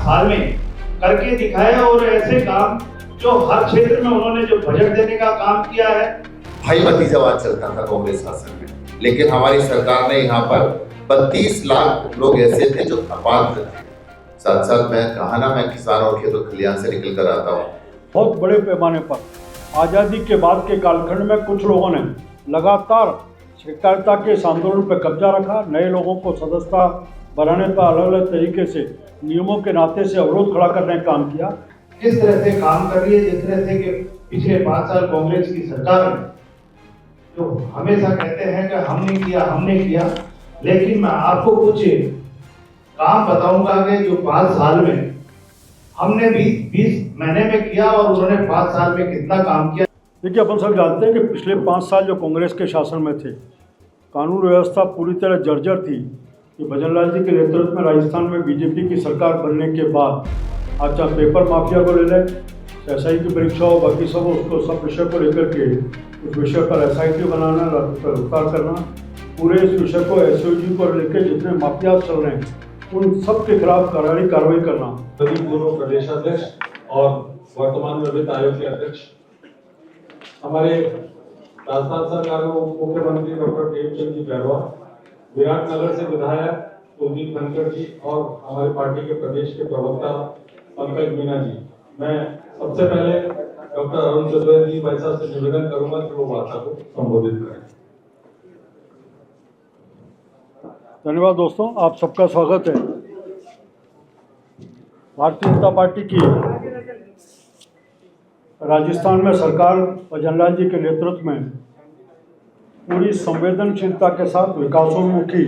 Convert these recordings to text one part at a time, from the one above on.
साल में करके दिखाया और ऐसे काम जो हर क्षेत्र में उन्होंने जो बजट देने का काम किया है। भाई भतीजावाद चलता था कांग्रेस शासन में, लेकिन हमारी सरकार ने यहाँ पर 32 लाख लोग ऐसे थे जो अपात्र थे। साथ साथ मैं कहा ना, मैं किसानों और खेतों खलियान से निकल कर आता हूँ। बहुत बड़े पैमाने पर आज़ादी के बाद के कालखंड में कुछ लोगों ने लगातार सहकारिता के इस आंदोलन पर कब्जा रखा। नए लोगों को सदस्यता बनाने पर अलग अलग तरीके से नियमों के नाते से अवरोध खड़ा करने का काम किया। किस तरह से काम कर रही है, जिस तरह से कि पिछले 5 साल कांग्रेस की सरकार ने जो हमेशा कहते हैं कि हमने किया, लेकिन मैं आपको कुछ काम बताऊंगा कि जो 5 साल में हमने 20 महीने में किया और उन्होंने 5 साल में कितना काम किया। देखिए, अपन सब जानते हैं कि पिछले 5 साल जो कांग्रेस के शासन में थे, कानून व्यवस्था पूरी तरह जर्जर थी। ये भजनलाल जी के नेतृत्व में राजस्थान में बीजेपी की सरकार बनने के बाद आज चाहे पेपर माफिया को ले लें, SI की परीक्षा हो, बाकी सब उसको सब विषय को लेकर के उस विषय पर SIT बनाना, रफ्तार करना, पूरे इस विषय को SOG को लेकर जितने माफिया चल रहे हैं उन सब के खिलाफ करारी कार्रवाई करना। सभी दोनों प्रदेशाध्यक्ष और वर्तमान में वित्त आयोग के अध्यक्ष, हमारे राजस्थान सरकार में उप मुख्यमंत्री डॉक्टर प्रेमचंद जी बैरवा, विराटनगर से विधायक कुलदीप धनखड़ जी और हमारे पार्टी के प्रदेश के प्रवक्ता पंकज मीना जी। मैं सबसे पहले डॉक्टर अरुण चतुर्वेदी भाई साहब से निवेदन करूंगा कि वो वार्ता को संबोधित करें। धन्यवाद दोस्तों, आप सबका स्वागत है। भारतीय जनता पार्टी की राजस्थान में सरकार भजनलाल जी के नेतृत्व में पूरी संवेदनशीलता के साथ विकासोन्मुखी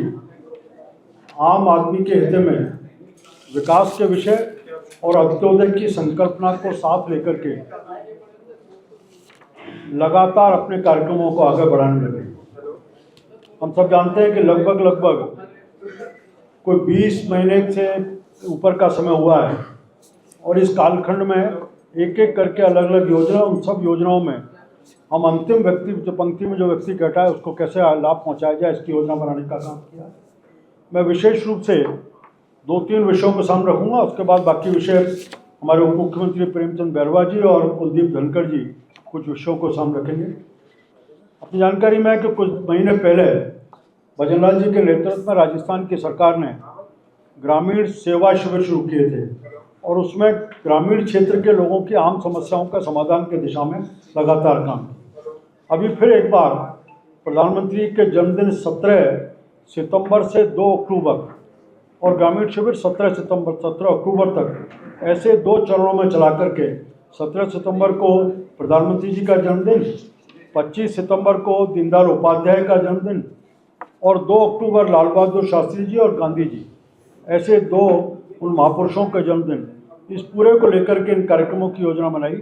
आम आदमी के हित में विकास के विषय और अंत्योदय की संकल्पना को साथ लेकर के लगातार अपने कार्यक्रमों को आगे बढ़ाने लगे। हम सब जानते हैं कि लगभग कोई 20 महीने से ऊपर का समय हुआ है और इस कालखंड में एक एक करके अलग अलग योजना, उन सब योजनाओं में हम अंतिम व्यक्ति जो पंक्ति में जो व्यक्ति बैठा है उसको कैसे लाभ पहुंचाया जाए, इसकी योजना बनाने का काम किया। मैं विशेष रूप से 2-3 विषयों को सामने रखूंगा, उसके बाद बाकी विषय हमारे उप मुख्यमंत्री प्रेमचंद बैरवा जी और कुलदीप धनखड़ जी कुछ विषयों को सामने रखेंगे। अपनी जानकारी में है कि कुछ महीने पहले भजनलाल जी के नेतृत्व में राजस्थान की सरकार ने ग्रामीण सेवा शिविर शुरू किए थे और उसमें ग्रामीण क्षेत्र के लोगों की आम समस्याओं का समाधान की दिशा में लगातार काम किया। अभी फिर एक बार प्रधानमंत्री के जन्मदिन 17 सितंबर से 2 अक्टूबर और ग्रामीण शिविर 17 अक्टूबर तक ऐसे 2 चरणों में चला करके 17 सितंबर को प्रधानमंत्री जी का जन्मदिन, 25 सितंबर को दीनदयाल उपाध्याय का जन्मदिन और 2 अक्टूबर लाल बहादुर शास्त्री जी और गांधी जी, ऐसे 2 उन महापुरुषों का जन्मदिन, इस पूरे को लेकर के इन कार्यक्रमों की योजना बनाई,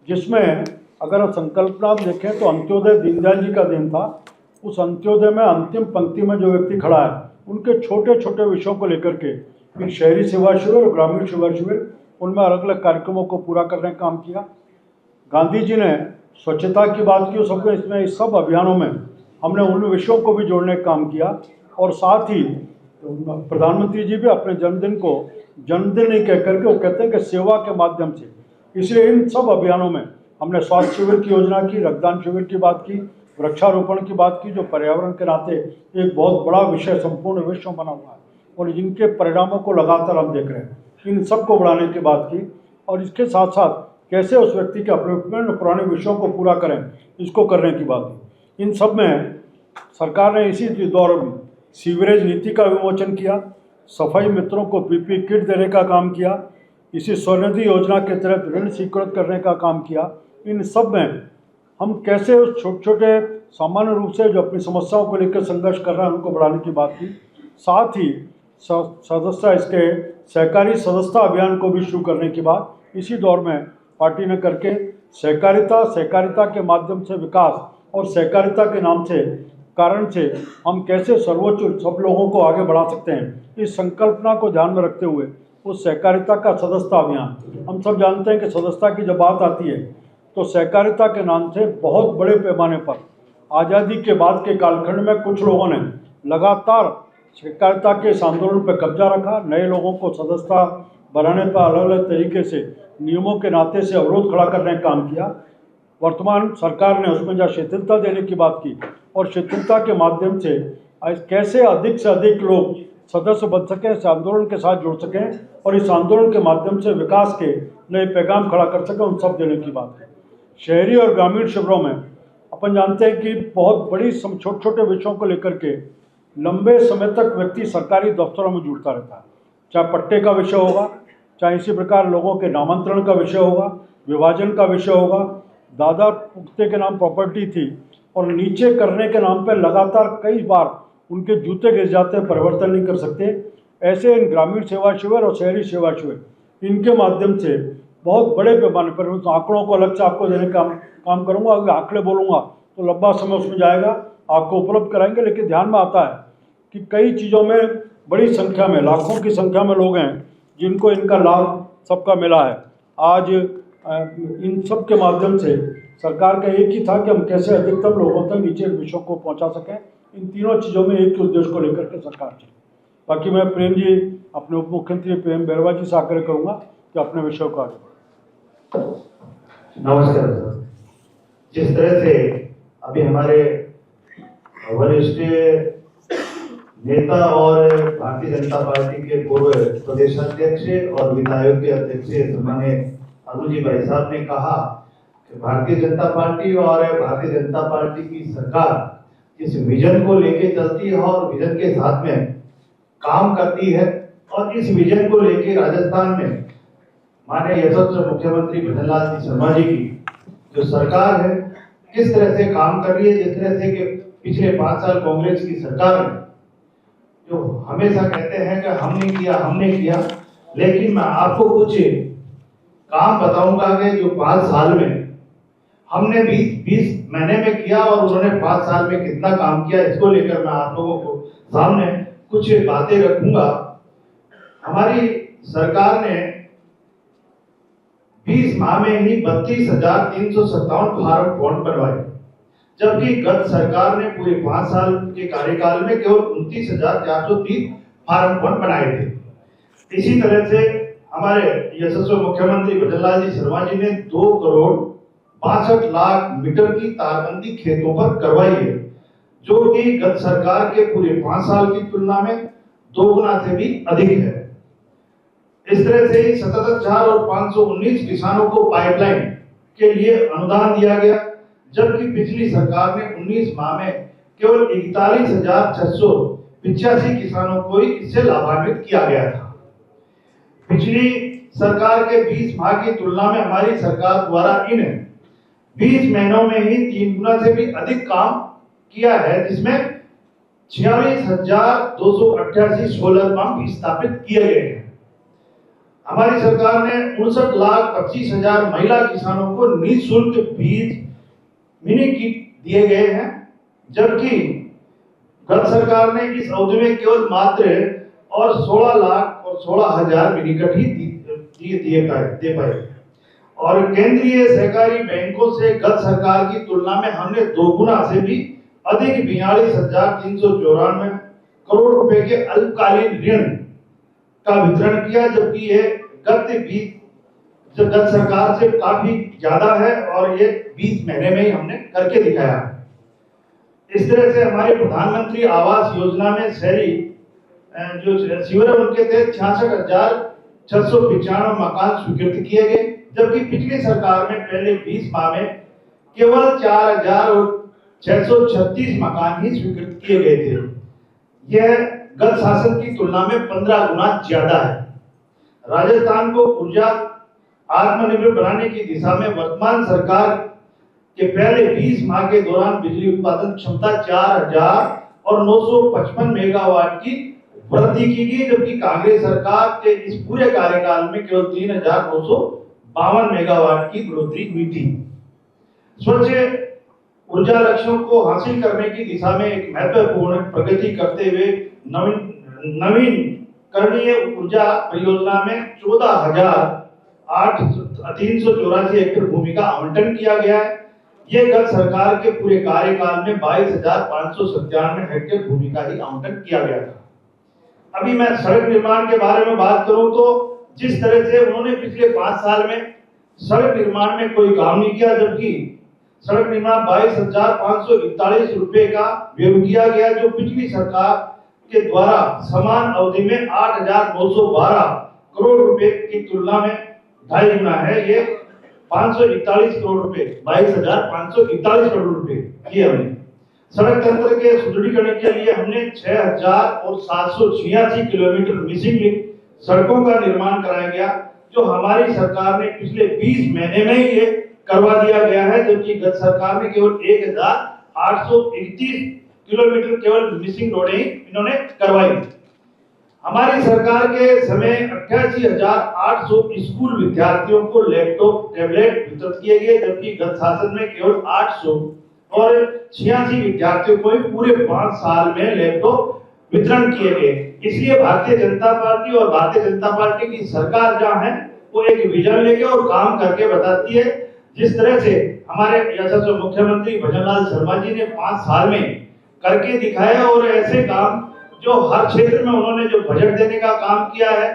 जिसमें अगर आप संकल्पना देखें तो अंत्योदय दीनदयाल जी का दिन था। उस अंत्योदय में अंतिम पंक्ति में जो व्यक्ति खड़ा है उनके छोटे छोटे विषयों को लेकर के एक शहरी सेवा शिविर और ग्रामीण सेवा शिविर, उनमें अलग अलग कार्यक्रमों को पूरा करने का काम किया। गांधी जी ने स्वच्छता की बात की, सबको इसमें इस सब अभियानों में हमने उन विषयों को भी जोड़ने का काम किया और साथ ही प्रधानमंत्री जी भी अपने जन्मदिन को जन्मदिन नहीं कह करके वो कहते हैं कि सेवा के माध्यम से, इसलिए इन सब अभियानों में हमने स्वास्थ्य शिविर की योजना की, रक्तदान शिविर की बात की, वृक्षारोपण की बात की, जो पर्यावरण के नाते एक बहुत बड़ा विषय संपूर्ण विश्व बना हुआ है और जिनके परिणामों को लगातार हम देख रहे हैं, इन सब को बढ़ाने की बात की और इसके साथ साथ कैसे उस व्यक्ति के अपने पुराने विषयों को पूरा करें, इसको करने की बात की। इन सब में सरकार ने इसी दौर में सीवरेज नीति का विमोचन किया, सफाई मित्रों को PPE किट देने का काम किया, इसी स्वनिधि योजना के तहत ऋण स्वीकृत करने का काम किया। इन सब में हम कैसे उस छोटे छोटे सामान्य रूप से जो अपनी समस्याओं को लेकर संघर्ष कर रहे हैं उनको बढ़ाने की बात की। साथ ही सदस्यता इसके सहकारी सदस्यता अभियान को भी शुरू करने की बात इसी दौर में पार्टी ने करके सहकारिता के माध्यम से विकास और सहकारिता के नाम से कारण से हम कैसे सर्वोच्च सब लोगों को आगे बढ़ा सकते हैं, इस संकल्पना को ध्यान में रखते हुए उस सहकारिता का सदस्यता अभियान, हम सब जानते हैं कि सदस्यता की जब बात आती है तो सहकारिता के नाम से बहुत बड़े पैमाने पर आज़ादी के बाद के कालखंड में कुछ लोगों ने लगातार सहकारिता के इस आंदोलन पर कब्जा रखा, नए लोगों को सदस्यता बनाने पर अलग अलग तरीके से नियमों के नाते से अवरोध खड़ा करने का काम किया। वर्तमान सरकार ने उसमें जहाँ शिथिलता देने की बात की और शिथिलता के माध्यम से कैसे अधिक से अधिक लोग सदस्य बन सकें, इस आंदोलन के साथ जुड़ सकें और इस आंदोलन के माध्यम से विकास के नए पैगाम खड़ा कर सकें, उन सब देने की बात है। शहरी और ग्रामीण शिविरों में अपन जानते हैं कि बहुत बड़ी छोटे छोटे विषयों को लेकर के लंबे समय तक व्यक्ति सरकारी दफ्तरों में जुड़ता रहता है, चाहे पट्टे का विषय होगा, चाहे इसी प्रकार लोगों के नामांतरण का विषय होगा, विभाजन का विषय होगा, दादा पुख्ते के नाम प्रॉपर्टी थी और नीचे करने के नाम पर लगातार कई बार उनके जूते गिर जाते हैं, परिवर्तन नहीं कर सकते। ऐसे इन ग्रामीण सेवा शिविर और शहरी सेवा शिविर इनके माध्यम से बहुत बड़े पैमाने पर, उस आंकड़ों को अलग से आपको देने का काम करूँगा। अगर आंकड़े बोलूँगा तो लंबा समय उसमें जाएगा, आपको उपलब्ध कराएंगे, लेकिन ध्यान में आता है कि कई चीज़ों में बड़ी संख्या में, लाखों की संख्या में लोग हैं जिनको इनका लाभ सबका मिला है। आज इन सब के माध्यम से सरकार का एक ही था कि हम कैसे अधिकतम लोगों तक नीचे विषयों को पहुंचा सकें। इन तीनों चीज़ों में एक ही उद्देश्य को लेकर के सरकार चली। बाकी मैं प्रेम जी, अपने उप मुख्यमंत्री प्रेम बैरवा जी से आग्रह करूँगा कि अपने विषयों को आगे बढ़ाएं। नमस्कार सर। जिस तरह से अभी हमारे वरिष्ठ नेता और भारतीय जनता पार्टी के पूर्व प्रदेश अध्यक्ष और वित्त आयोग के अध्यक्ष माननीय अरुण जी भाई साहब ने कहा कि भारतीय जनता पार्टी और भारतीय जनता पार्टी की सरकार इस विजन को लेके चलती है और विजन के साथ में काम करती है, और इस विजन को लेके राजस्थान में माननीय यशस्वी मुख्यमंत्री भजनलाल जी शर्मा जी की जो सरकार है किस तरह से काम कर रही है। जिस तरह से कि पिछले 5 साल कांग्रेस की सरकार में जो हमेशा कहते हैं कि हमने किया, लेकिन मैं आपको कुछ काम बताऊंगा कि जो 5 साल में हमने 20 महीने में किया और उन्होंने 5 साल में कितना काम किया, इसको लेकर मैं आप लोगों को सामने कुछ बातें रखूंगा। हमारी सरकार ने 20 माह में ही 32,357 फार्म फॉर्म बनवाए, जबकि गत सरकार ने पूरे 5 साल के कार्यकाल में केवल 29,430 फार्म फॉर्म बनाए थे। इसी तरह से हमारे यशस्वी मुख्यमंत्री भजनलाल जी शर्मा जी ने 2,62,00,000 मीटर की तारबंदी खेतों पर करवाई है, जो कि गत सरकार के पूरे 5 साल की तुलना में 2 गुना से भी अधिक है। इस तरह से 77,519 किसानों को पाइपलाइन के लिए अनुदान दिया गया, जबकि पिछली सरकार ने 19 माह में केवल 41,685 किसानों को ही इससे लाभान्वित किया गया था। पिछली सरकार के 20 माह की तुलना में हमारी सरकार द्वारा इन 20 महीनों में ही 3 गुना से भी अधिक काम किया है, जिसमें 46,288 सोलर पंप स्थापित किए गए हैं। हमारी सरकार ने 59,25,000 महिला किसानों को निःशुल्क बीज मिनी किट दिए गए हैं, जबकि गत सरकार ने इस अवधि में केवल मात्र और 16,16,000 मिनी किट ही दे पाए। और केंद्रीय सहकारी बैंकों से गत सरकार की तुलना में हमने 2 गुना से भी अधिक 42,394 करोड़ रुपए के अल्पकालीन ऋण का वितरण किया, जबकि ये गत सरकार से काफी ज्यादा है और ये 20 महीने में ही हमने करके दिखाया। इस तरह से हमारे प्रधानमंत्री आवास योजना में शहरी जो शिविर उनके थे 66,695 मकान स्वीकृत किए गए, जबकि पिछली सरकार में पहले 20 माह में केवल 4,636 मकान ही स्वीकृत किए गए थे। यह गत शासन की तुलना में 15 गुना ज्यादा है। राजस्थान को ऊर्जा आत्मनिर्भर बनाने की दिशा में वर्तमान सरकार के पहले 20 माह के दौरान बिजली उत्पादन क्षमता 4,955 मेगावाट की वृद्धि की गई, जबकि कांग्रेस सरकार के इस पूरे कार्यकाल में केवल 3,952 मेगावाट की बढ़ोतरी हुई थी। स्वच्छ ऊर्जा लक्ष्यों को हासिल करने की दिशा में एक महत्वपूर्ण प्रगति करते हुए नवीकरणीय ऊर्जा परियोजना में 14,384 हेक्टेयर भूमि का आवंटन किया गया है। ये गत सरकार के पूरे कार्यकाल में 22,597 हेक्टेयर भूमि का ही आवंटन किया गया था। अभी मैं सड़क निर्माण के बारे में बात करूं तो जिस तरह से उन्होंने पिछले 5 साल में सड़क निर्माण में कोई काम नहीं किया, जबकि सड़क निर्माण 22,541 रुपए का व्यय किया गया, जो पिछली सरकार के द्वारा समान अवधि में 8,912 करोड़ रुपए की तुलना में 2.5 गुना है। ये 541 करोड़ रुपए, 22,541 करोड़ रुपए किए हमने। सड़क तंत्र के सुदृढ़ीकरण के लिए हमने 6,786 किलोमीटर मिसिंग लिंक सड़कों का निर्माण कराया गया, जो हमारी सरकार ने पिछले 20 महीने में ही ये करवा दिया गया है, जबकि गत सरकार ने केवल 1,831 किलोमीटर केवल मिसिंग रोडें इन्होंने करवाई। हमारी सरकार के समय 88,800 स्कूल विद्यार्थियों को लैपटॉप टैबलेट वितरित किए गए, जबकि गत शासन में केवल 800 और 86 विद्यार्थियों को पूरे 5 साल में लैपटॉप वितरण किए गए। इसलिए भारतीय जनता पार्टी और भारतीय जनता पार्टी की सरकार जहां है वो एक विजन लेके और काम करके बताती है। जिस तरह से हमारे यशस्वी मुख्यमंत्री भजनलाल शर्मा जी ने 5 साल में करके दिखाया, और ऐसे काम जो हर क्षेत्र में उन्होंने जो बजट देने का काम किया है,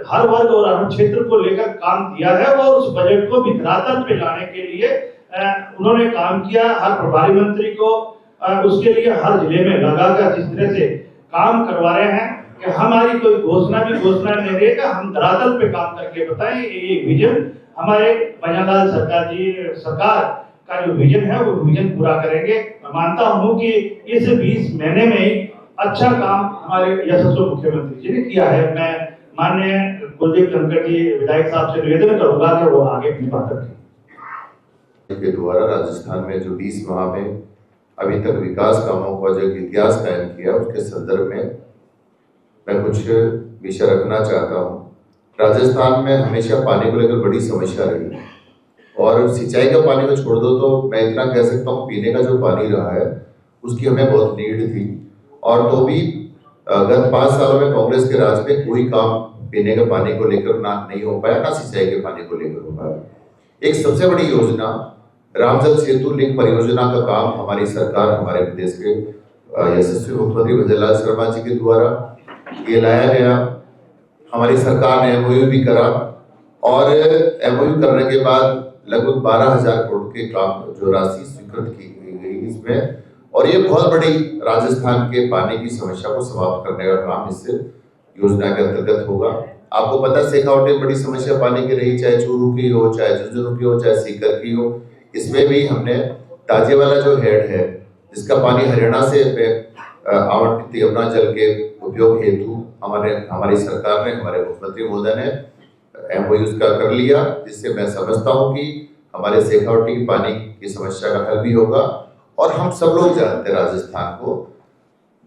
हर वर्ग और हर क्षेत्र को लेकर काम किया है, वो उस बजट को भी धरातल पे लाने के लिए उन्होंने काम किया। हर प्रभारी मंत्री को उसके लिए हर जिले में लगाकर जिस तरह से काम करवा रहे हैं कि हमारी कोई घोषणा नहीं रहेगा, हम धरातल पे काम करके बताएं। ये विजन हमारे भजनलाल सरकार का जो विजन है वो विजन पूरा करेंगे। मैं मानता हूं कि इस 20 महीने में ही अच्छा काम हमारे यशस्वी मुख्यमंत्री जी ने किया है। मैं माननीय कुलदीप धनखड़ जी विधायक साहब से निवेदन करूंगा कि वो आगे अपनी बात रखें। के द्वारा राजस्थान में जो 20 माह में अभी तक विकास कामों का जो इतिहास कायम किया, उसके संदर्भ में मैं कुछ विषय रखना चाहता हूँ। राजस्थान में हमेशा पानी को लेकर बड़ी समस्या रही, और सिंचाई का पानी को छोड़ दो तो मैं इतना कह सकता हूँ पीने का जो पानी रहा है उसकी हमें बहुत नीड थी, और तो भी गत 5 सालों में कांग्रेस के राज में कोई काम पीने के पानी को लेकर ना नहीं हो पाया, ना सिंचाई के पानी को लेकर हो पाया। एक सबसे बड़ी योजना रामजल सेतु लिंक परियोजना का काम हमारी सरकार, हमारे प्रदेश के यशस्वी मुख्यमंत्री भजनलाल शर्मा जी के द्वारा ये लाया गया। हमारी सरकार ने एमओयू भी करा, और एमओयू करने के बाद लगभग 12,000 करोड़ के काम जो राशि स्वीकृत की गई इसमें, और ये बहुत बड़ी राजस्थान के पानी की समस्या को समाप्त करने का काम इस योजना के अंतर्गत होगा। आपको पता है शेखावाटी में बड़ी समस्या पानी की रही, चाहे चूरू की हो, चाहे झुंझुनू की हो, चाहे सीकर की हो। इसमें भी हमने ताजे वाला जो हेड है जिसका पानी हरियाणा से आवंटित यमुना जल के उपयोग हेतु हमारी सरकार ने, हमारे मुख्यमंत्री महोदय ने एमओयू का कर लिया, जिससे मैं समझता हूं कि हमारे शेखावाटी की पानी की समस्या का हल भी होगा। और हम सब लोग जानते हैं राजस्थान को,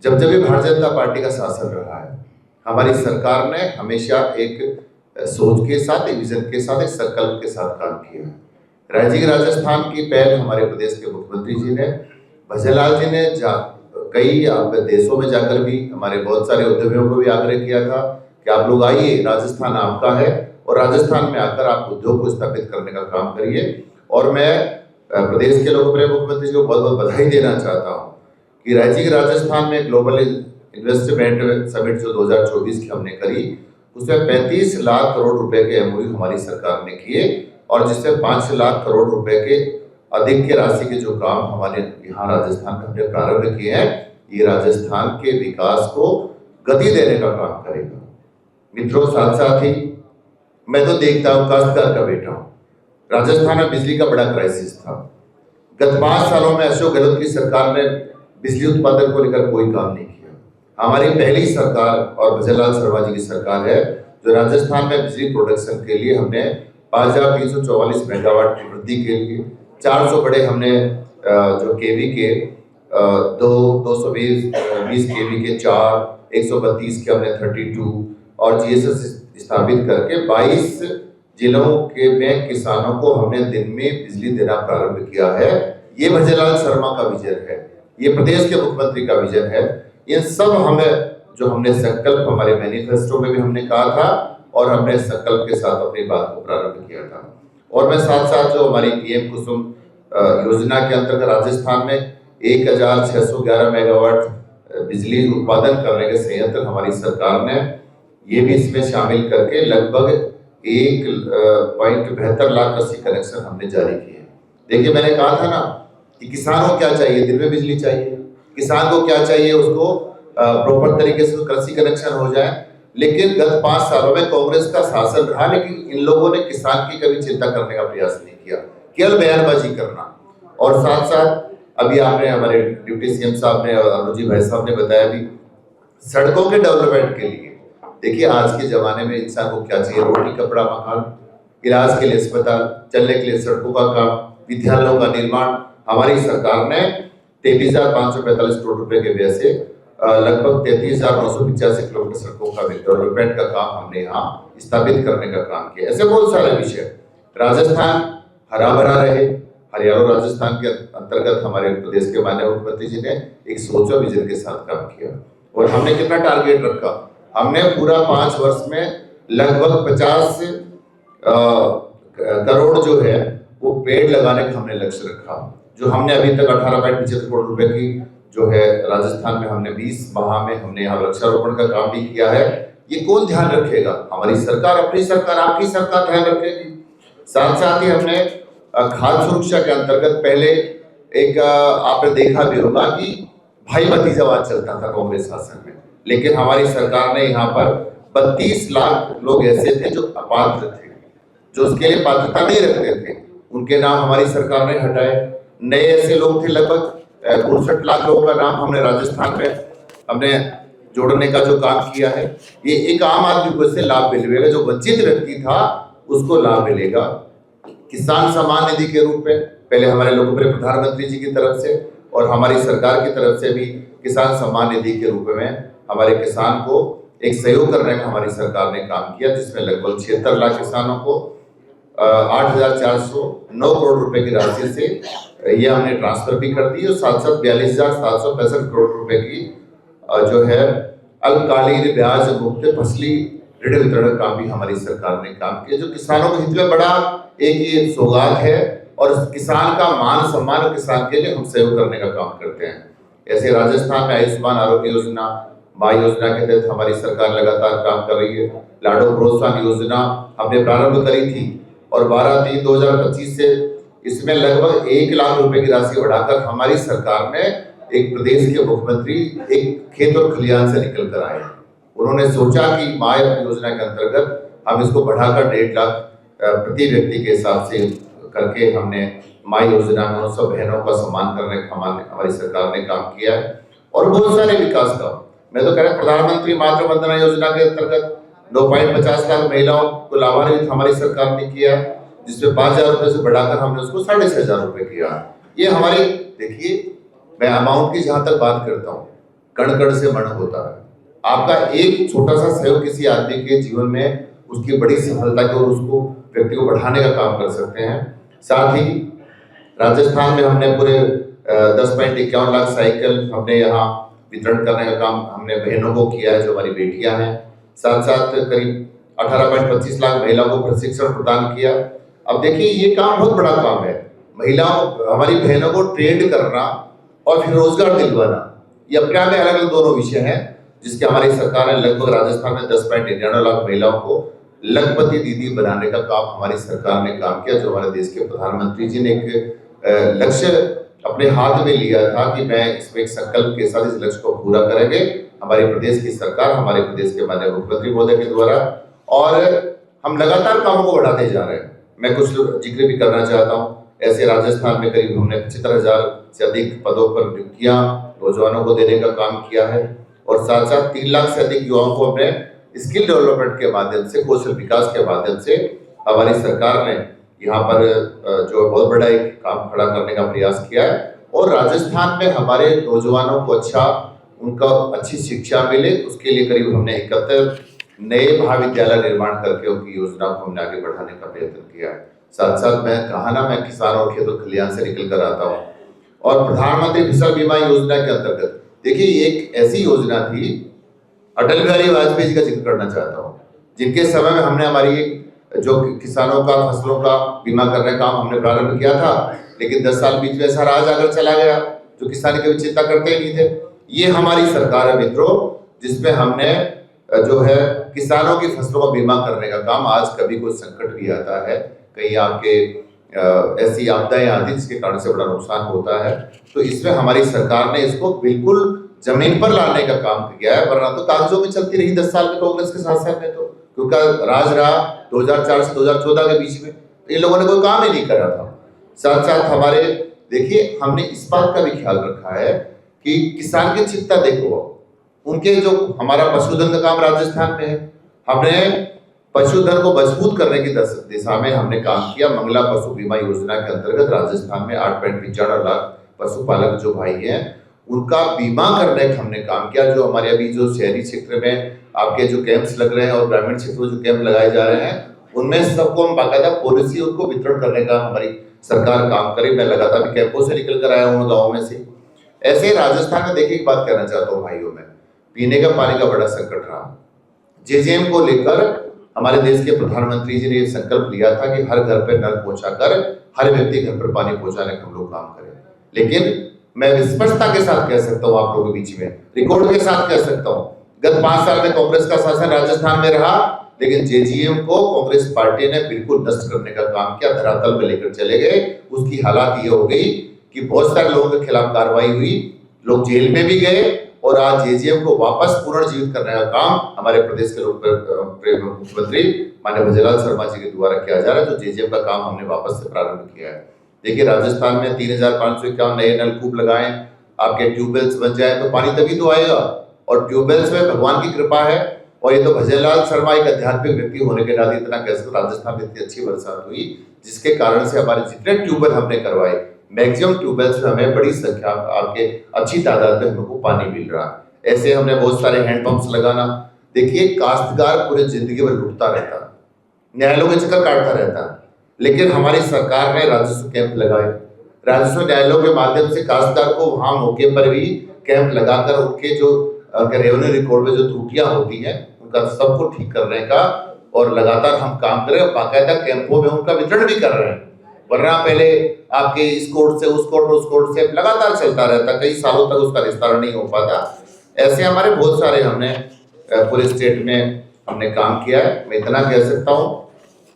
जब भी भारतीय जनता पार्टी का शासन रहा है, हमारी सरकार ने हमेशा एक सोच के साथ, एक विजन के साथ, एक संकल्प के साथ काम किया है। राज्य राजस्थान की पहल हमारे प्रदेश के मुख्यमंत्री जी ने, भजनलाल जी ने कई देशों में जाकर भी हमारे बहुत सारे उद्यमियों को भी आग्रह किया था कि आप लोग आइए, राजस्थान आपका है, और राजस्थान में आकर आप उद्योग को स्थापित करने का काम करिए। और मैं प्रदेश के लोगों को, मुख्यमंत्री जी को बहुत बहुत बधाई देना चाहता हूँ कि राज्य राजस्थान में ग्लोबल इन्वेस्टमेंट समिट जो 2024 की हमने करी, उसमें 35 लाख करोड़ रुपए के एमओयू हमारी सरकार ने किए, और जिससे 5 लाख करोड़ रुपए के अधिक के राशि के जो काम हमारे यहाँ राजस्थान में हमने प्रारंभ किए हैं, ये राजस्थान के विकास को गति देने का काम करेगा। मित्रों, साथ साथ ही मैं तो देखता हूँ, काश्तकार का बेटा हूँ, राजस्थान में बिजली का बड़ा क्राइसिस था। गत 5 सालों में अशोक गहलोत की सरकार ने बिजली उत्पादन को लेकर कोई काम नहीं किया। हमारी पहली सरकार और भजनलाल शर्मा जी की सरकार है जो राजस्थान में बिजली प्रोडक्शन के लिए हमने 5,344 मेगावाट की वृद्धि के लिए 400 बड़े हमने जो केवी के 220 केवी के 4, 132 के हमने 32 और जीएसएस स्थापित करके 22 जिलों के में किसानों को हमने दिन में बिजली देना प्रारंभ किया है। ये भजनलाल शर्मा का विजन है, ये प्रदेश के मुख्यमंत्री का विजन है। ये सब हमें जो हमने संकल्प हमारे मैनिफेस्टो में भी हमने कहा था और हमने संकल्प के साथ अपनी बात को प्रारंभ किया था। और मैं साथ साथ जो हमारी पीएम कुसुम योजना के अंतर्गत राजस्थान में 1,611 मेगावाट बिजली उत्पादन करने के संयंत्र हमारी सरकार ने ये भी इसमें शामिल करके लगभग 1.72 लाख कृषि कनेक्शन हमने जारी किए। देखिए, मैंने कहा था ना कि किसान को क्या चाहिए, दिन में बिजली चाहिए। किसान को क्या चाहिए, उसको प्रॉपर तरीके से कृषि कनेक्शन हो जाए। लेकिन गत 5 सालों में कांग्रेस का शासन रहा, लेकिन इन लोगों ने किसान की कभी चिंता करने का प्रयास नहीं किया, केवल बयानबाजी करना। और साथ साथ अभी आपने, हमारे डिप्टी सीएम साहब ने और अनुजी भाई साहब ने बताया भी, सड़कों के डेवलपमेंट के लिए देखिए, आज के जमाने में इंसान को क्या चाहिए, रोटी कपड़ा मकान, इलाज के लिए अस्पताल, चलने के लिए सड़कों का काम, विद्यालयों का निर्माण। हमारी सरकार ने 23,545 करोड़ रुपए के व्यय से लगभग 33,985 किलोमीटर सड़कों का डेवलपमेंट का काम हमने यहाँ स्थापित करने का काम किया। ऐसे बहुत सारे विषय। राजस्थान हरा भरा रहे, हरियाणा राजस्थान के अंतर्गत हमारे प्रदेश के माननीय मुख्यमंत्री जी ने एक सोच और विजन के साथ काम किया। और हमने कितना टारगेट रखा, हमने पूरा 5 वर्ष में लगभग 50 करोड़ जो है वो पेड़ लगाने का हमने लक्ष्य रखा। जो हमने अभी तक 18.75 करोड़ रुपए की जो है राजस्थान में हमने 20 माह में हमने यहाँ वृक्षारोपण का काम भी किया है। ये कौन ध्यान रखेगा? हमारी सरकार, अपनी सरकार, आपकी सरकार ध्यान रखेगी। साथ साथ ही हमने खाद्य सुरक्षा के अंतर्गत पहले एक आपने देखा भी होगा कि भाई भतीजावाद चलता था कांग्रेस शासन में, लेकिन हमारी सरकार ने यहाँ पर 32 लाख लोग ऐसे थे जो अपात्र थे, जो उसके लिए पात्रता नहीं रखते थे, उनके नाम हमारी सरकार ने हटाए। नए ऐसे लोग थे, लगभग 59 लाख लोगों का नाम हमने राजस्थान में हमने जोड़ने का जो काम किया है। ये एक आम आदमी को इससे लाभ मिलेगा, जो वंचित व्यक्ति था उसको लाभ मिलेगा। किसान सम्मान निधि के रूप में पहले हमारे लोकप्रिय प्रधानमंत्री जी की तरफ से और हमारी सरकार की तरफ से भी किसान सम्मान निधि के रूप में हमारे किसान को एक सहयोग करने का हमारी सरकार ने काम किया, जिसमें लगभग 76 लाख किसानों को 8,409 करोड़ रुपए की राशि से ये हमने ट्रांसफर भी कर दी और साथ साथ 42,765 करोड़ रुपए की जो है अल्पकालीन ब्याज मुक्त फसली ऋण वितरण का भी हमारी सरकार ने काम किया, जो किसानों के हित में बड़ा एक ये सौगात है। और किसान का मान सम्मान और किसान के लिए हम सहयोग करने का काम करते हैं। ऐसे राजस्थान में आयुष्मान आरोग्य योजना, माँ योजना के तहत हमारी सरकार लगातार काम कर रही है। लाडो प्रोत्साहन योजना हमने प्रारंभ करी थी और 12/3/2025 से इसमें लगभग 1 लाख रुपए की राशि बढ़ाकर हमारी सरकार ने, एक प्रदेश के मुख्यमंत्री एक खेत और खलिहान से निकल कर आए। उन्होंने सोचा कि माँ योजना के अंतर्गत हम इसको बढ़ाकर 1.5 लाख प्रति व्यक्ति के हिसाब से करके हमने माँ योजना में उन सब बहनों का सम्मान करने का हमारी सरकार ने काम किया है। और बहुत सारे विकास का, मैं तो कह रहा हूँ, प्रधानमंत्री मातृ वंदना योजना के अंतर्गत 9.50 लाख महिलाओं को लाभान्वित हमारी सरकार ने किया, जिसमें 5,000 रुपए से बढ़ाकर हमने उसको 6,500 रुपए किया। ये हमारी, देखिए, मैं अमाउंट की जहां तक बात करता हूँ, कण कण से मण होता है। आपका एक छोटा सा सहयोग किसी आदमी के जीवन में उसकी बड़ी सफलता को, उसको व्यक्ति को बढ़ाने का काम कर सकते हैं। साथ ही राजस्थान में हमने पूरे 10.51 लाख साइकिल हमने यहाँ वितरण करने का काम हमने बहनों को किया है, जो हमारी बेटियां हैं। साथ साथ करीब 18.25 लाख महिलाओं को प्रशिक्षण प्रदान किया। अब देखिए, ये काम बहुत बड़ा काम है, महिलाओं, हमारी बहनों को ट्रेंड करना और फिर रोजगार दिलवाना, ये अपने आप में अलग अलग दोनों विषय हैं, जिसके हमारी सरकार ने लगभग राजस्थान में 10.99 लाख महिलाओं को लखपति दीदी बनाने का काम हमारी सरकार ने काम किया, जो हमारे देश के प्रधानमंत्री जी ने एक लक्ष्य अपने हाथ में लिया था कि मैं इसमें एक संकल्प के साथ इस लक्ष्य को पूरा करेंगे। हमारे प्रदेश की सरकार, हमारे प्रदेश के माननीय मुख्यमंत्री महोदय के द्वारा, और हम लगातार कामों को बढ़ाते जा रहे हैं। मैं कुछ जिक्र भी करना चाहता हूँ। ऐसे राजस्थान में करीब हमने 75,000 से अधिक पदों पर नियुक्तियां नौजवानों को देने का काम किया है और साथ साथ 3 लाख से अधिक युवाओं को अपने स्किल डेवलपमेंट के माध्यम से, कौशल विकास के माध्यम से हमारी सरकार ने यहाँ पर जो बहुत बड़ा एक काम खड़ा करने का प्रयास किया है। और राजस्थान में हमारे नौजवानों को उनका अच्छी शिक्षा मिले, उसके लिए करीब हमने 71 नए महाविद्यालय निर्माण करके उनकी योजना को हमने आगे बढ़ाने का प्रयत्न किया है। साथ साथ मैं कहा ना, मैं किसान और खेत और खलिहान से निकल कर आता हूँ। और प्रधानमंत्री फसल बीमा योजना के अंतर्गत, देखिए, एक ऐसी योजना थी, अटल बिहारी वाजपेयी जी का जिक्र करना चाहता हूँ, जिनके समय में हमने हमारी जो किसानों का फसलों का बीमा करने का काम हमने प्रारंभ किया था, लेकिन 10 साल बीच में ऐसा राज आकर चला गया, जो किसान की चिंता करते ही नहीं थे। ये हमारी सरकार है मित्रों, जिसमें हमने जो है किसानों की फसलों का बीमा करने का काम, आज कभी कोई संकट भी आता है, कहीं आपके ऐसी आपदाएं आती जिसके कारण से बड़ा नुकसान होता है, तो इसमें हमारी सरकार ने इसको बिल्कुल जमीन पर लाने का काम किया है। वरना तो कागजों में चलती रही 10 साल में कांग्रेस के शासन में, तो क्योंकि राज रहा 2004 से 2014 के बीच में, तो इन लोगों ने कोई काम ही नहीं करा था। साथ साथ हमारे देखिए, हमने इस बात का भी ख्याल रखा है कि किसान की चिंता देखो, उनके जो हमारा पशुधन का काम राजस्थान में है, हमने पशुधन को मजबूत करने की दिशा में हमने काम किया। मंगला पशु बीमा योजना के अंतर्गत राजस्थान में 8.95 लाख पशुपालक जो भाई हैं उनका बीमा करने का हमने काम किया। जो हमारे अभी जो शहरी क्षेत्र में आपके जो कैंप्स लग रहे हैं और ग्रामीण क्षेत्र में जो कैंप लगाए जा रहे हैं, उनमें सबको हम बाकायदा पॉलिसी उनको वितरण करने का हमारी सरकार काम करे। मैं लगातार भी कैंपों से निकल कर आया हूँ, गाँव में से। ऐसे राजस्थान में देखिए, एक बात कहना चाहता हूँ भाइयों, में पीने का पानी का बड़ा संकट रहा। जेजेएम को लेकर हमारे देश के प्रधानमंत्री जी ने ये संकल्प लिया था कि हर घर पे नल पहुंचाकर हर व्यक्ति घर पर पानी पहुंचाने का हम लोग काम करें। लेकिन मैं स्पष्टता के साथ कह सकता हूं, आप लोगों के बीच में रिकॉर्ड के साथ कह सकता हूं, गत 5 साल में कांग्रेस का शासन राजस्थान में रहा, लेकिन जेजीएम को कांग्रेस पार्टी ने बिल्कुल नष्ट करने का काम किया, धरातल में लेकर चले गए। उसकी हालात ये हो गई कि बहुत सारे लोगों के खिलाफ कार्रवाई हुई, लोग जेल में भी गए, और आज जेजीएम को वापस पुनर्जीवित करने का काम हमारे प्रदेश के मुख्यमंत्री माननीय भजनलाल शर्मा जी के द्वारा किया जा रहा है। तो जेजीएम का काम हमने वापस से प्रारंभ किया है। देखिए, राजस्थान में 3551 नए नलकूप लगाए, आपके ट्यूबवेल्स बन जाए तो पानी तभी तो आएगा, और ट्यूबवेल्स में भगवान की कृपा है। और ये तो भजनलाल शर्मा एक आध्यात्मिक व्यक्ति होने के नाते इतना कह सकते, राजस्थान में इतनी अच्छी बरसात हुई जिसके कारण से हमारे जितने ट्यूबवेल हमने करवाए, मैक्सिमम ट्यूबवेल्स में हमें बड़ी संख्या आपके अच्छी तादाद में हमको पानी मिल रहा है। ऐसे हमने बहुत सारे हैंडपंप्स लगाना। देखिए, काश्तकार पूरे जिंदगी भर लुटता रहता है, न्यायालयों के चक्कर काटता रहता है, लेकिन हमारी सरकार ने राजस्व कैंप लगाए। राजस्व न्यायालयों के माध्यम से काश्तकार को वहां मौके पर भी कैंप लगाकर उनके जो रेवेन्यू रिकॉर्ड में जो त्रुटियां होती हैं उनका सबको ठीक करने का और लगातार हम काम कर रहे हैं। बाकायदा कैंपों में उनका वितरण भी कर रहे हैं। वरना पहले आपके इस कोर्ट से उस कोर्ट से लगातार चलता रहता, कई सालों तक उसका निस्तारण नहीं हो पाता। ऐसे हमारे बहुत सारे हमने पूरे स्टेट में हमने काम किया है। मैं इतना कह सकता हूँ,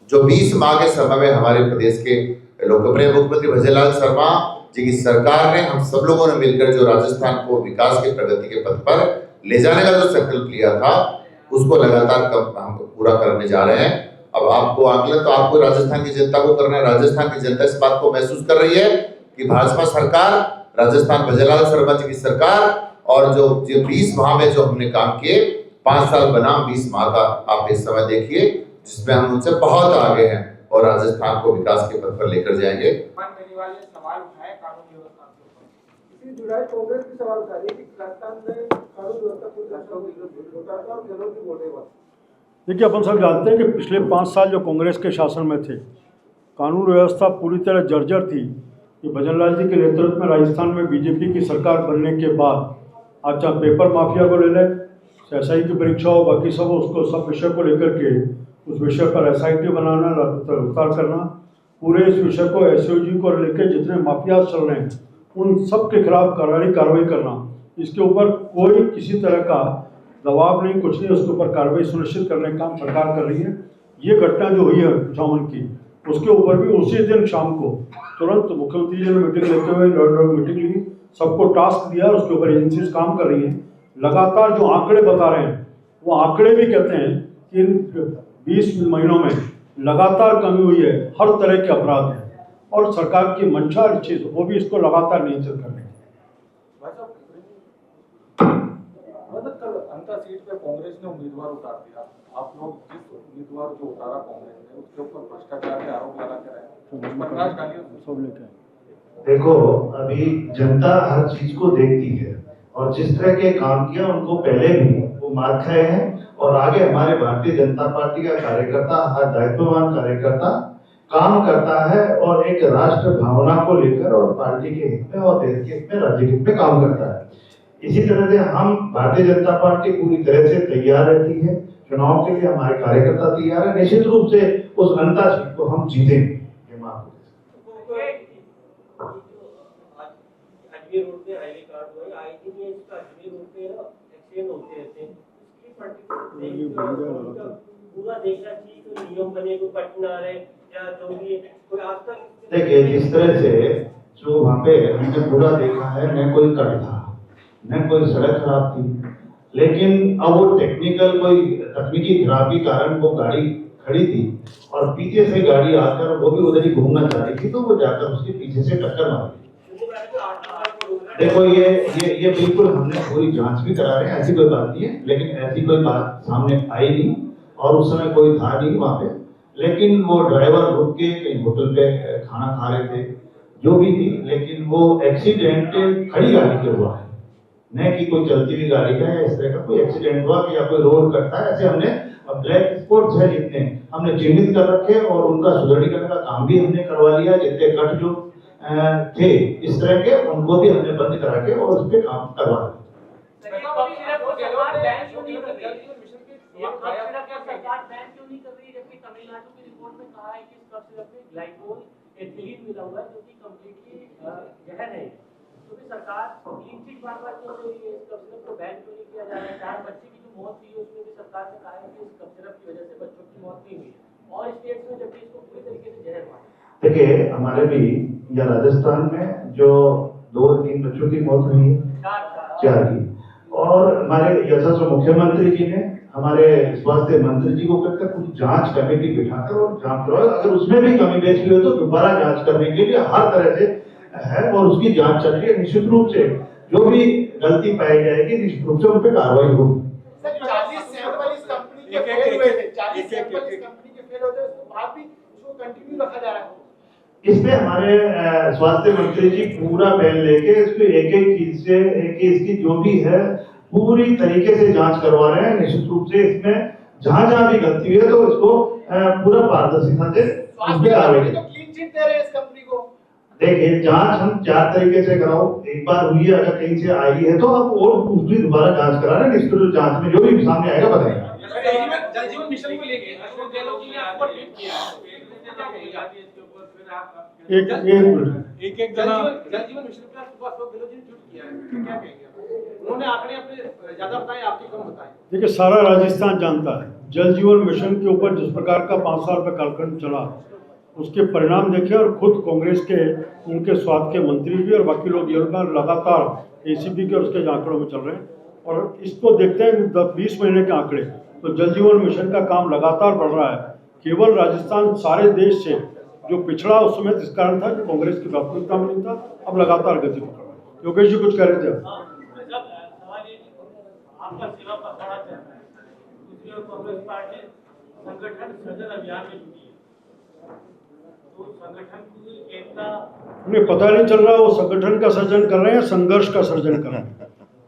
जो 20 माह के समय में हमारे प्रदेश के लोकप्रिय मुख्यमंत्री भजनलाल शर्मा जी की सरकार ने, हम सब लोगों ने मिलकर जो राजस्थान को विकास की प्रगति के पथ पर ले जाने का जो संकल्प लिया था, उसको लगातार हम पूरा करने जा रहे हैं। अब आपको आकलन तो आपको राजस्थान की जनता को करना है। राजस्थान की जनता इस बात को महसूस कर रही है कि भाजपा सरकार, राजस्थान भजनलाल शर्मा जी की सरकार, और जो 20 माह में जो हमने काम किए, 5 साल बनाम 20 माह का आप इस समय देखिए, जिसमें हम उनसे बहुत आगे हैं और राजस्थान को विकास के पथ पर लेकर जाएंगे। इसी जुलाई कांग्रेस की सवाल उठा रही है कि राजस्थान में कानून व्यवस्था पूरी तरह और जनों की वोटें हुआ। देखिए, अपन सब जानते हैं कि पिछले 5 साल जो कांग्रेस के शासन में थे, कानून व्यवस्था पूरी तरह जर्जर थी। ये भजनलाल जी के नेतृत्व में राजस्थान में बीजेपी की सरकार बनने के बाद आज चाहे पेपर माफिया को ले लें, एसआई की परीक्षा हो, बाकी सब उसको सब विषय को लेकर के उस विषय पर एसआईटी बनाना, गिरफ्तार करना, पूरे इस विषय को एसओजी को लेकर जितने माफिया चल रहे हैं उन सब के खिलाफ कार्रवाई करना, इसके ऊपर कोई किसी तरह का दबाव नहीं, कुछ नहीं, उसके ऊपर कार्रवाई सुनिश्चित करने का काम सरकार कर रही है। ये घटना जो हुई है कुछावन की, उसके ऊपर भी उसी दिन शाम को तुरंत मुख्यमंत्री जी ने मीटिंग लेते हुए मीटिंग ली, सबको टास्क दिया, उसके ऊपर एजेंसीज काम कर रही हैं। लगातार जो आंकड़े बता रहे हैं वो आंकड़े भी कहते हैं कि इन 20 महीनों में लगातार कमी हुई है, हर तरह के अपराध हैं, और सरकार की मंशा चीज वो भी इसको लगातार नियंत्रित करने की। कल अंता सीट पे कांग्रेस ने उम्मीदवार उतार दिया। आप लोग जिस उम्मीदवार जो उतारा कांग्रेस ने, उसके ऊपर भ्रष्टाचार के आरोप लगा के रहे, प्रकाश डालिए सब लेकर। देखो, अभी जनता हर चीज को देखती है और जिस तरह के काम किया उनको पहले भी वो मार खाए हैं, और आगे हमारे भारतीय जनता पार्टी का कार्यकर्ता, हर दायित्ववान कार्यकर्ता काम करता है और एक राष्ट्र भावना को लेकर और पार्टी के हित में और देश के हित में, राज्य के हित में काम करता है। इसी तरह से हम भारतीय जनता पार्टी पूरी तरह से तैयार रहती है। चुनाव के लिए हमारे कार्यकर्ता तैयार है। निश्चित रूप से उस अंता सीट को हम जीतेंगे। अजमेर रोड पे हाईवे कार्ड हुआ है, आईटीबीएस का अजमेर के एक्सचेंज होते रहते हैं, उसकी पर्टिकुलर पूरा देखना चाहिए, कोई नियम बने, कोई कट ना रहे या जो भी कोई आज तक। देखिए जिस तरह से जो वहाँ पे हमने पूरा देखा है, न कोई कट था न कोई सड़क खराब थी, लेकिन अब वो टेक्निकल कोई तकनीकी खराबी कारण वो गाड़ी खड़ी थी और पीछे से गाड़ी आकर वो भी उधर ही घूमना चाह रही थी, तो वो जाकर उसके पीछे से टक्कर मार दी। देखो ये बिल्कुल हमने पूरी जांच भी करा रहे हैं, ऐसी कोई बात नहीं है, लेकिन ऐसी कोई बात सामने आई नहीं और उस समय कोई था नहीं वहाँ पे, लेकिन वो ड्राइवर रुक के कहीं होटल पे खाना खा रहे थे, जो भी थी, लेकिन वो एक्सीडेंट खड़ी गाड़ी के हुआ है, न कि कोई चलती हुई गाड़ी का या इस तरह का कोई एक्सीडेंट हुआ कि या कोई रोड कटता है। ऐसे हमने ब्लैक स्पॉट्स है जितने हमने चिन्हित कर रखे और उनका सुदृढ़ीकरण का काम भी हमने करवा लिया। जितने कट जो थे इस तरह के उनको भी हमने बंद करा के और उस पर काम करवा लिया। सरकार क्लीन चिट बार-बार क्यों नहीं है, इस कफ सिरप को बैन क्यों नहीं किया जा रहा है? 4 बच्चे की जो मौत हुई है उसमें भी सरकार ने कहा है कि इस कफ सिरप की वजह से बच्चों की मौत नहीं हुई और स्टेट्स में जबकि इसको पूरी तरीके से जहर मारा। देखिए हमारे भी या राजस्थान में जो 2-3 बच्चों की मौत हुई है, 4 की, और हमारे यशस्वी मुख्यमंत्री जी ने हमारे स्वास्थ्य मंत्री जी को कहकर कुछ जांच कमेटी बिठाकर और जांच करवाओ, अगर उसमें भी कमी पेशी हुई तो दोबारा जांच करने के लिए हर तरह से है और उसकी जांच चल रही है। निश्चित रूप से जो भी गलती पाई जाएगी निश्चित रूप से उन पर कार्रवाई होगी। इसमें हमारे स्वास्थ्य मंत्री जी पूरा बैन लेके इसको एक-एक चीज से इसकी जो भी है पूरी तरीके से जांच करवा रहे हैं। निश्चित रूप से इसमें जहां भी गलती हुई है तो इसको पूरा पारदर्शिता से उस पर कार्रवाई तो क्लीन चिट दे रहे हैं इस कंपनी को। देखिए जांच हम 4 तरीके से कराओ, एक बार हुई है अगर कहीं से आई है तो अब और दूसरी दोबारा जांच करा रहे हैं। निश्चित जांच में जो भी सामने आएगा बताएंगे। जल जीवन मिशन को लेके अशोक गहलोत जी ने आपको ट्वीट किया है, एक जल जीवन मिशन पे आपको अशोक गहलोत जी ने ट्वीट किया है, क्या कहेंगे आप? उन्होंने आंकड़े अपने ज्यादा बताए, आपके कम बताए। देखिए सारा राजस्थान जानता है जल जीवन मिशन के ऊपर जिस प्रकार का 5 साल का कालखंड चला, उसके परिणाम देखे और खुद कांग्रेस के उनके स्वास्थ्य के मंत्री भी और बाकी लोग ये लगातार एसीबी के और उसके आंकड़ों में चल रहे हैं और इसको देखते हैं 20 महीने के आंकड़े, तो जल जीवन मिशन का काम लगातार बढ़ रहा है। केवल राजस्थान सारे देश से जो पिछड़ा उस समय इस कारण था कि कांग्रेस की प्राथमिकता में नहीं था, अब लगातार गति पकड़ रहा है। योगेश जी कुछ कह रहे थे आपका सेवा पखवाड़ा चल रहा है, दूसरी ओर कांग्रेस पार्टी संगठन सृजन अभियान में जुटी है, तो संगठन की एकता उन्हें पता नहीं चल रहा वो संगठन का सर्जन कर रहे हैं, संघर्ष का सर्जन कर रहे हैं।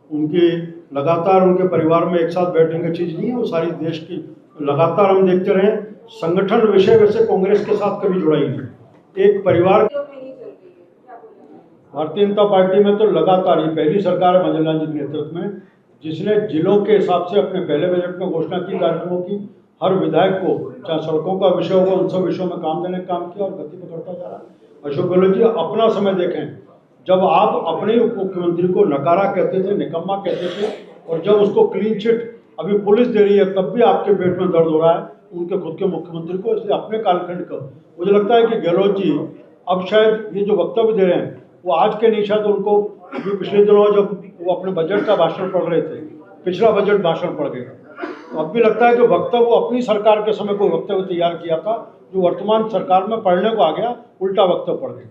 उनकी लगातार उनके परिवार में एक साथ बैठने की चीज़ नहीं है, वो सारी देश की लगातार हम देखते रहे। संगठन विषय वैसे कांग्रेस के साथ कभी जुड़ा ही नहीं। एक परिवार भारतीय जनता पार्टी में तो लगातार ये पहली सरकार है मंजन लाल जी के नेतृत्व में जिसने जिलों के हिसाब से अपने पहले बजट में घोषणा की कार्यक्रमों की, हर विधायक को चाहे सड़कों का विषय होगा उन सब विषयों में काम देने का काम किया और गति पकड़ता जा रहा है। अशोक गहलोत जी अपना समय देखें, जब आप अपने उप मुख्यमंत्री को नकारा कहते थे, निकम्मा कहते थे और जब उसको क्लीन चिट अभी पुलिस दे रही है तब भी आपके पेट में दर्द हो रहा है उनके खुद के मुख्यमंत्री को। इसलिए अपने कालखंड का मुझे लगता है कि गहलोत जी अब शायद ये जो वक्तव्य दे रहे हैं वो आज के नहीं, शायद उनको अभी पिछले दिनों जब वो अपने बजट का भाषण पढ़ रहे थे, पिछला बजट भाषण पढ़ गए, तो अब भी लगता है कि वक्तव्य वो अपनी सरकार के समय कोई वक्तव्य तैयार किया था जो वर्तमान सरकार में पढ़ने को आ गया, उल्टा वक्तव्य पढ़ गए।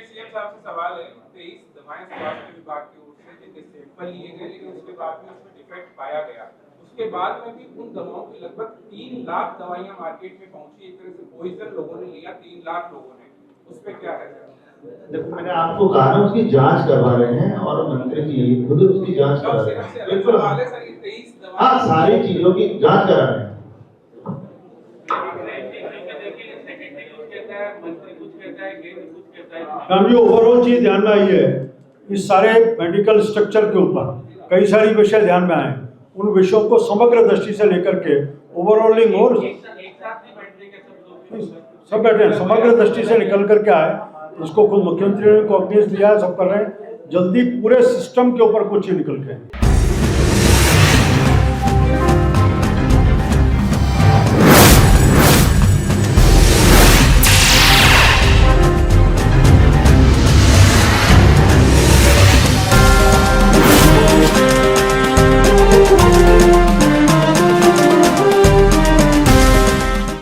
सीएम साहब से सवाल है, 23 दवाएं स्वास्थ्य विभाग की ओर से जिनके सैंपल लिए गए लेकिन उसके बाद भी उसमें डिफेक्ट पाया गया, उसके बाद में भी उन दवाओं की लगभग 3 लाख दवाइयां मार्केट में पहुंची, एक तरह से पॉइजन लोगों ने लिया, 3 लाख लोगों ने, उस पे क्या है? देखो मैंने आपको कहा ना उसकी जांच करवा रहे हैं और मंत्री जी खुद उसकी जांच करा रहे हैं। बिल्कुल हाँ, सारी चीजों की जांच करा रहे हैं। जी ओवरऑल चीज ध्यान में आई है, इस सारे मेडिकल स्ट्रक्चर के ऊपर कई सारी विषय ध्यान में आए, उन विषयों को समग्र दृष्टि से लेकर के ओवरऑलिंग और सब बैठे हैं, समग्र दृष्टि से निकल करके आए। इसको खुद मुख्यमंत्री ने कॉग्निज लिया है, सब कर रहे हैं, जल्दी पूरे सिस्टम के ऊपर कुछ निकल के